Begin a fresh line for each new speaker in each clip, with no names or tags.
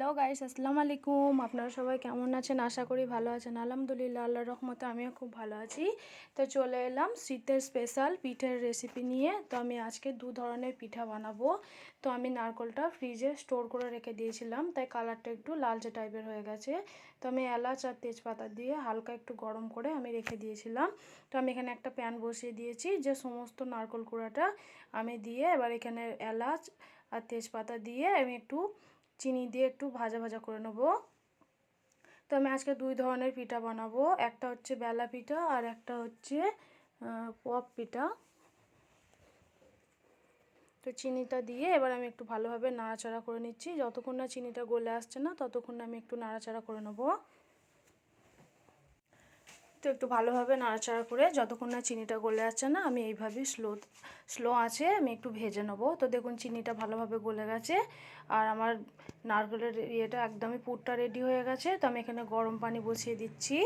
Hello guys, আসসালামু আলাইকুম। আপনারা সবাই কেমন আছেন? আশা করি ভালো আছেন। আলহামদুলিল্লাহ, আল্লাহর রহমতে আমিও খুব ভালো আছি। তো চলে এলাম শীতের স্পেশাল পিঠার রেসিপি নিয়ে। তো আমি আজকে দু ধরনের পিঠা বানাবো। তো আমি নারকেলটা ফ্রিজে স্টোর করে রেখে দিয়েছিলাম, তাই কালারটা একটু লালচে টাইপের হয়ে গেছে। তো আমি এলাচ আর তেজপাতা দিয়ে হালকা একটু গরম করে আমি রেখে দিয়েছিলাম। তো আমি এখানে একটা প্যান বসিয়ে দিয়েছি, যে সমস্ত নারকেল কুড়াটা আমি দিয়ে এবার এখানে এলাচ আর তেজপাতা দিয়ে আমি একটু চিনি দিয়ে একটু ভাজা ভাজা করে নেব। তো আমি আজকে দুই ধরনের পিঠা বানাবো, একটা হচ্ছে বেলা পিঠা আর একটা হচ্ছে পপ পিঠা। তো চিনিটা দিয়ে এবার আমি একটু ভালোভাবে নাড়াচাড়া করে নিচ্ছি। যতক্ষণ না চিনিটা গলে আসছে না ততক্ষণ আমি একটু নাড়াচাড়া করে নেব। তো একটু ভালোভাবে নাড়াচাড়া করে যতক্ষণ না চিনিটা গলে আসছে না, আমি এইভাবেই স্লো আছে আমি একটু ভেজে নেবো। তো দেখুন চিনিটা ভালোভাবে গলে গেছে আর আমার নারকেলের ইয়েটা একদমই পুরটা রেডি হয়ে গেছে। তো আমি এখানে গরম পানি বসিয়ে দিচ্ছি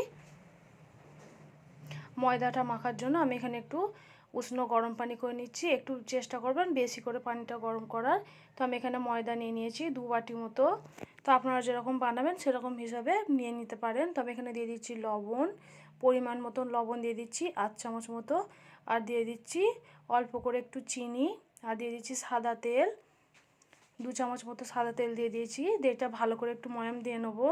ময়দাটা মাখার জন্য। আমি এখানে একটু উষ্ণ গরম পানি করে নিচ্ছি। একটু চেষ্টা করবেন বেশি করে পানিটা গরম করার। তো আমি এখানে ময়দা নিয়ে নিয়েছি 2 বাটি মতো। তো আপনারা যেরকম বানাবেন সেরকম হিসাবে নিয়ে নিতে পারেন। তো আমি এখানে দিয়ে দিচ্ছি লবণ, পরিমাণ মতন লবণ দিয়ে দিচ্ছি 8 চামচ মতো, আর দিয়ে দিচ্ছি অল্প করে একটু চিনি, আর দিয়ে দিচ্ছি সাদা তেল 2 চামচ মতো সাদা তেল দিয়ে দিয়েছি। দিয়ে এটা ভালো করে একটু ময়াম দিয়ে নেবো।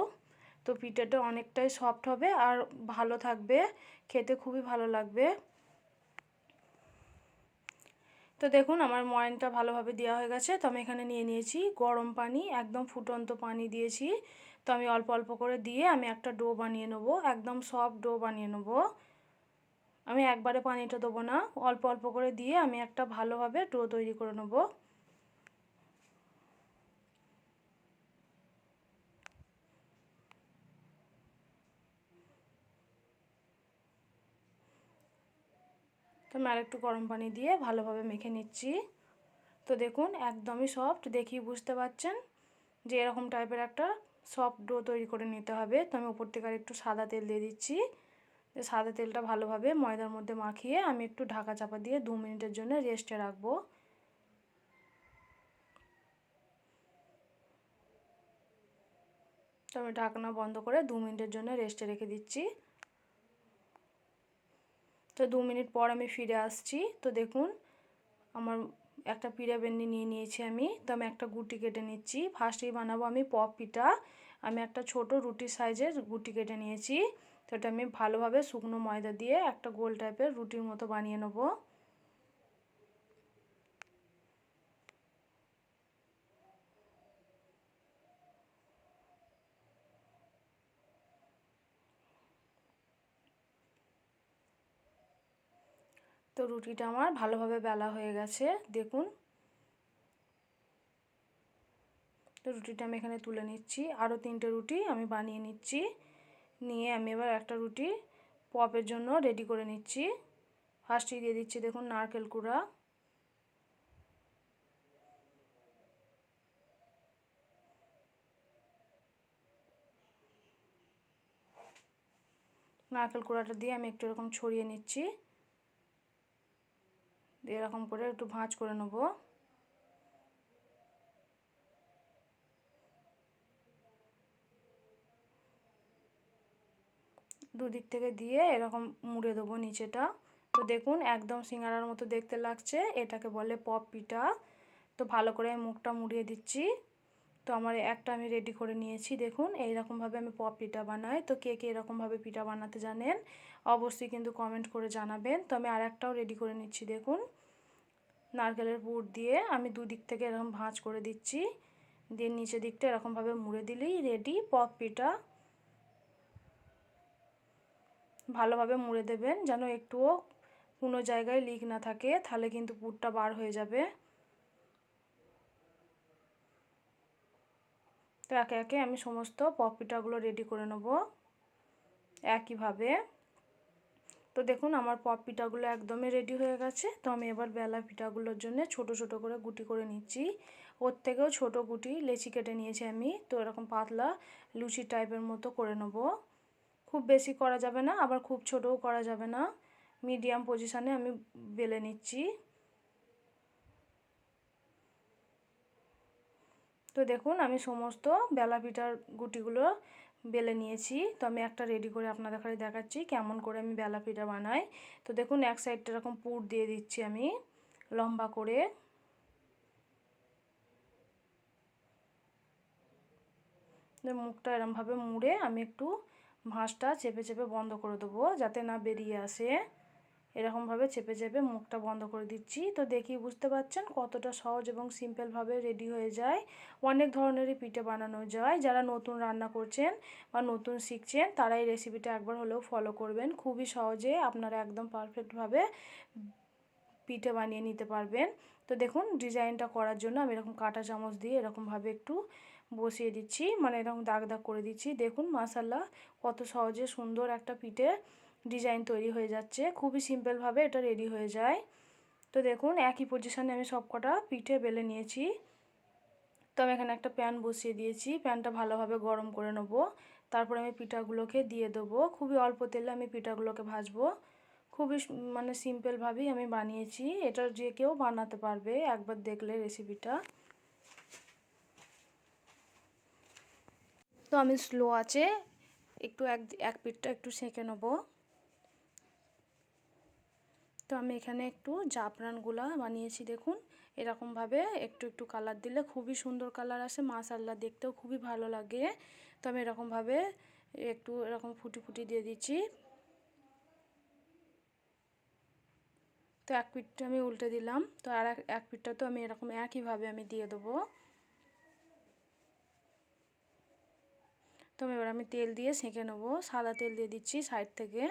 তো পিঠাটা অনেকটাই সফট হবে আর ভালো থাকবে, খেতে খুবই ভালো লাগবে। তো দেখুন আমার ময়ানটা ভালোভাবে দেওয়া হয়ে গেছে। তো আমি এখানে নিয়ে নিয়েছি গরম পানি, একদম ফুটন্ত পানি দিয়েছি। তো আমি অল্প অল্প করে দিয়ে আমি একটা ডো বানিয়ে নেবো, একদম সফট ডো বানিয়ে নেবো। আমি একবারে পানিটা দেবো না, অল্প অল্প করে দিয়ে আমি একটা ভালোভাবে ডো তৈরি করে নেবো। তো আমি আরেকটু গরম পানি দিয়ে ভালোভাবে মেখে নিচ্ছি। তো দেখুন একদমই সফট, দেখি বুঝতে পারছেন যে এরকম টাইপের একটা সফট ডো তৈরি করে নিতে হবে। তো আমি উপর থেকে আর একটু সাদা তেল দিয়ে দিচ্ছি। সাদা তেলটা ভালোভাবে ময়দার মধ্যে মাখিয়ে আমি একটু ঢাকা চাপা দিয়ে 2 মিনিটের জন্য রেস্টে রাখবো। তো আমি ঢাকনা বন্ধ করে 2 মিনিটের জন্য রেস্টে রেখে দিচ্ছি। তো 2 মিনিট পর আমি ফিরে আসছি। তো দেখুন আমার একটা পিঠা বেলনি নিয়ে নিয়েছি আমি। তো আমি একটা গুটি কেটে নিচ্ছি। ফার্স্টেই বানাবো আমি পপ পিঠা। আমি একটা ছোট রুটি সাইজের গুটি কেটে নিয়েছি। তো এটা আমি ভালোভাবে শুকনো ময়দা দিয়ে একটা গোল টাইপের রুটির মতো বানিয়ে নেব। তো রুটিটা আমার ভালোভাবে বেলা হয়ে গেছে দেখুন। তো রুটিটা আমি এখানে তুলে নিচ্ছি। আরও 3টে রুটি আমি বানিয়ে নিচ্ছি। নিয়ে আমি এবার একটা রুটি পপের জন্য রেডি করে নিচ্ছি। ফার্স্টেই দিয়ে দিচ্ছি দেখুন নারকেল কুড়া। নারকেল কুড়াটা দিয়ে আমি একটু এরকম ছড়িয়ে নিচ্ছি। দিয়ে এরকম করে একটু ভাঁজ করে নেব। দুদিক থেকে দিয়ে এরকম মুড়ে দেবো নিচেটা। তো দেখুন একদম সিঙ্গারার মতো দেখতে লাগছে, এটাকে বলে পপ পিঠা। তো ভালো করে মুখটা মুড়িয়ে দিচ্ছি। তো আমার একটা আমি রেডি করে নিয়েছি। দেখুন এইরকমভাবে আমি পপ পিঠা বানাই। তো কে কে এরকমভাবে পিঠা বানাতে জানেন অবশ্যই কিন্তু কমেন্ট করে জানাবেন। তো আমি আরেকটাও রেডি করে নিচ্ছি। দেখুন নারকেলের পুর দিয়ে আমি দুদিক থেকে এরকম ভাঁজ করে দিচ্ছি, দিয়ে নিচের দিকটা এরকমভাবে মুড়ে দিলেই রেডি পপ পিঠা। ভালোভাবে মুড়ে দেবেন যেন একটুও কোনো জায়গায় লিক না থাকে, তাহলে কিন্তু পুরটা বার হয়ে যাবে। তো একে একে আমি সমস্ত পপ পিঠাগুলো রেডি করে নেব একইভাবে। তো দেখুন আমার পপ পিঠাগুলো একদমই রেডি হয়ে গেছে। তো আমি এবার বেলা পিঠাগুলোর জন্য ছোট ছোট করে গুটি করে নিচ্ছি। ওর থেকেও ছোট গুটি লেচি কেটে নিয়েছি আমি। তো এরকম পাতলা লুচি টাইপের মতো করে নেব। খুব বেশি করা যাবে না, আবার খুব ছোটও করা যাবে না, মিডিয়াম পজিশানে আমি বেলে নিচ্ছি। তো দেখুন আমি সমস্ত বেলা পিঠার গুটিগুলো বেলে নিয়েছি। তো আমি একটা রেডি করে আপনাদের কাছে দেখাচ্ছি কেমন করে আমি বেলা পিঠা বানাই। তো দেখুন এক সাইডটা এরকম পুর দিয়ে দিচ্ছি আমি লম্বা করে। মুখটা এরমভাবে মুড়ে আমি একটু ভাঁজটা চেপে চেপে বন্ধ করে দেবো যাতে না বেরিয়ে আসে। এরকমভাবে চেপে চেপে মুখটা বন্ধ করে দিচ্ছি। তো দেখি বুঝতে পারছেন কতটা সহজ এবং সিম্পলভাবে রেডি হয়ে যায়। অনেক ধরনেরই পিঠে বানানো যায়। যারা নতুন রান্না করছেন বা নতুন শিখছেন তারা এই রেসিপিটা একবার হলেও ফলো করবেন। খুবই সহজে আপনারা একদম পারফেক্টভাবে পিঠে বানিয়ে নিতে পারবেন। তো দেখুন ডিজাইনটা করার জন্য আমি এরকম কাঁটা চামচ দিয়ে এরকমভাবে একটু বসিয়ে দিচ্ছি, মানে এরকম দাগ দাগ করে দিচ্ছি। দেখুন মাশাআল্লাহ কত সহজে সুন্দর একটা পিঠে ডিজাইন তৈরি হয়ে যাচ্ছে। খুবই সিম্পলভাবে এটা রেডি হয়ে যায়। তো দেখুন একই পজিশনে আমি সবকটা পিঠে বেলে নিয়েছি। তো আমি এখানে একটা প্যান বসিয়ে দিয়েছি, প্যানটা ভালোভাবে গরম করে নেব। তারপর আমি পিঠাগুলোকে দিয়ে দেবো। খুবই অল্প তেলে আমি পিঠাগুলোকে ভাজবো। খুবই মানে সিম্পলভাবেই আমি বানিয়েছি। এটা যে কেউ বানাতে পারবে একবার দেখলে রেসিপিটা। তো আমি স্লো আছে একটু এক পিঠটা একটু সেঁকে নেবো। তো আমি এখানে একটু জাফরানগুলা বানিয়েছি দেখুন এরকমভাবে একটু একটু কালার দিলে খুবই সুন্দর কালার আসে, মাশাআল্লাহ দেখতেও খুবই ভালো লাগে। তো আমি এরকমভাবে একটু এরকম ফুটি ফুটি দিয়ে দিচ্ছি। তো এক পিঠটা আমি উল্টে দিলাম। তো আর এক পিঠটা তো আমি এরকম একইভাবে আমি দিয়ে দেবো। তো এবার আমি তেল দিয়ে সেঁকে নেবো, সাদা তেল দিয়ে দিচ্ছি সাইড থেকে।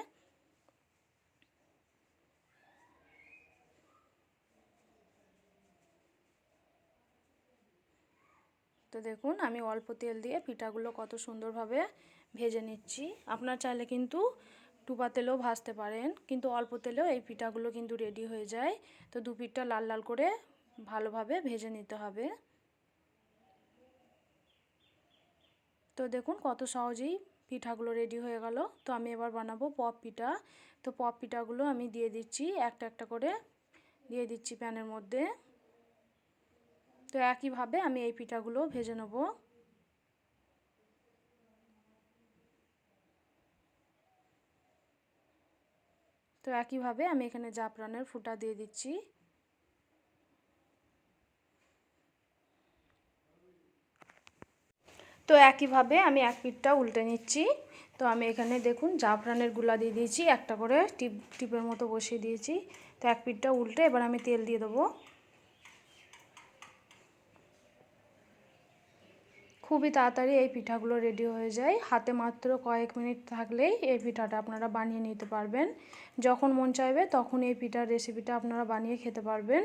তো দেখুন আমি অল্প তেল দিয়ে পিঠাগুলো কত সুন্দরভাবে ভেজে নিচ্ছি। আপনার চাইলে কিন্তু ডুবা তেলেও ভাজতে পারেন, কিন্তু অল্প তেলেও এই পিঠাগুলো কিন্তু রেডি হয়ে যায়। তো দু পিঠটা লাল লাল করে ভালোভাবে ভেজে নিতে হবে। তো দেখুন কত সহজেই পিঠাগুলো রেডি হয়ে গেল। তো আমি এবার বানাবো পপ পিঠা। তো পপ পিঠাগুলো আমি দিয়ে দিচ্ছি একটা একটা করে দিয়ে দিচ্ছি প্যানের মধ্যে। তো একইভাবে আমি এই পিঠাগুলো ভেজে নেব। তো একইভাবে আমি এখানে জাফরানের ফুটা দিয়ে দিচ্ছি। তো একইভাবে আমি এক পিঠটা উল্টে নিচ্ছি। তো আমি এখানে দেখুন জাফরানের গুঁড়া দিয়ে দিয়েছি, একটা করে টিপের মতো বসিয়ে দিয়েছি। তো এক পিঠটা উল্টে এবার আমি তেল দিয়ে দেবো। খুবই তাড়াতাড়ি এই পিঠাগুলো রেডি হয়ে যায়। হাতে মাত্র কয়েক মিনিট থাকলেই এই পিঠাটা আপনারা বানিয়ে নিতে পারবেন। যখন মন চাইবে তখন এই পিঠার রেসিপিটা আপনারা বানিয়ে খেতে পারবেন।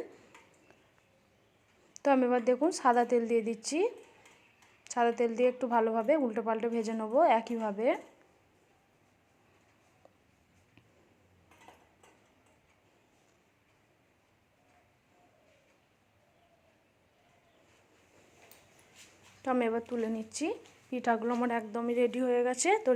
তো আমি এবার দেখুন সাদা তেল দিয়ে দিচ্ছি। সাদা তেল দিয়ে একটু ভালোভাবে উল্টো পাল্টে ভেজে নেব একইভাবে। তো আমি এবার তুলে নিচ্ছি। পিঠাগুলো আমার একদমই রেডি হয়ে গেছে। তো